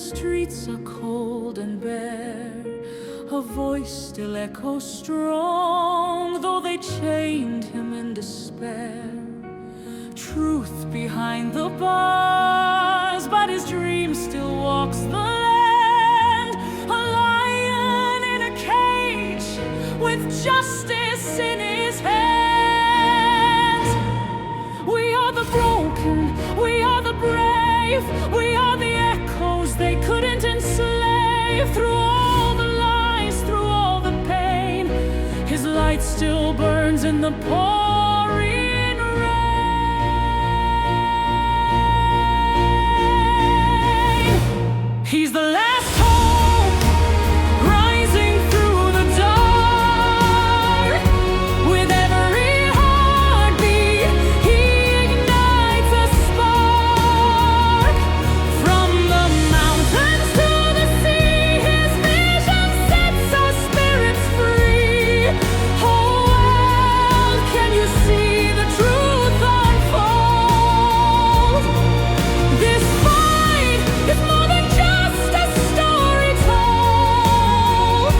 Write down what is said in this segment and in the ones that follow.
streets are cold and bare, her voice still echoes strong, though they chained him in despair. Truth behind the bars, but his dream still walks the land. A lion in a cage, with justice in his hands. We are the broken, we are the brave, we are the echoes they couldn't enslave. Through all the lies, through all the pain, his light still burns in the pouring rain. He's the last hope, rising through the dark. With every heartbeat, he ignites a spark. From the mountains to the sea, his vision sets our spirits free. Oh world, can you see the truth unfold? This fight is more than just a story told.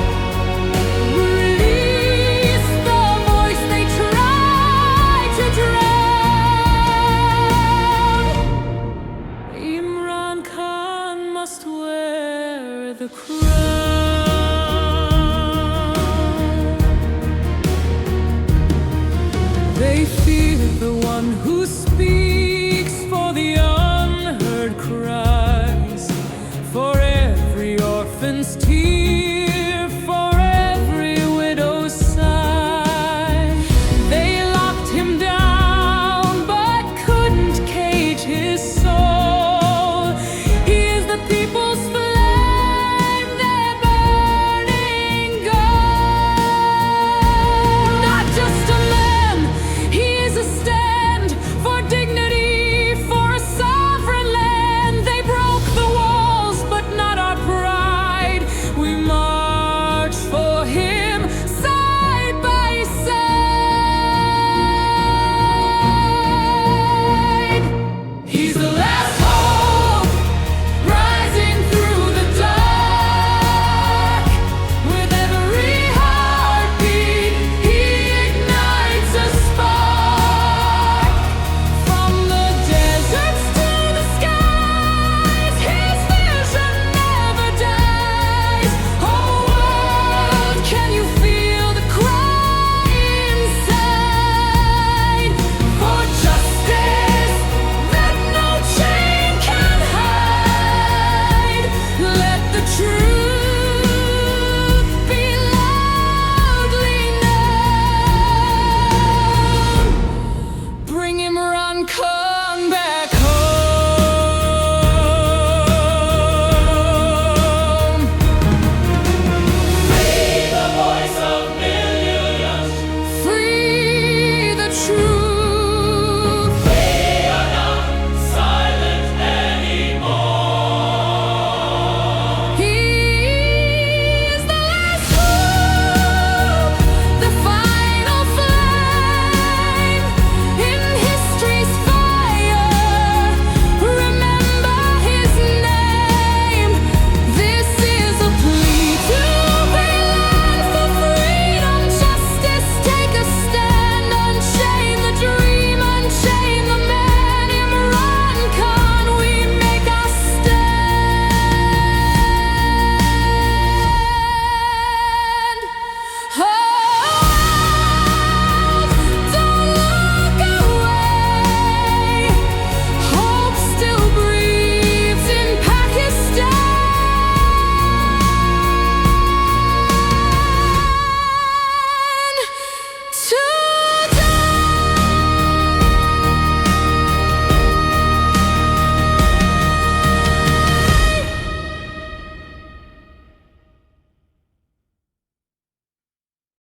Release the voice they tried to drown. Imran Khan must wear the crown. They fear the one who speaks.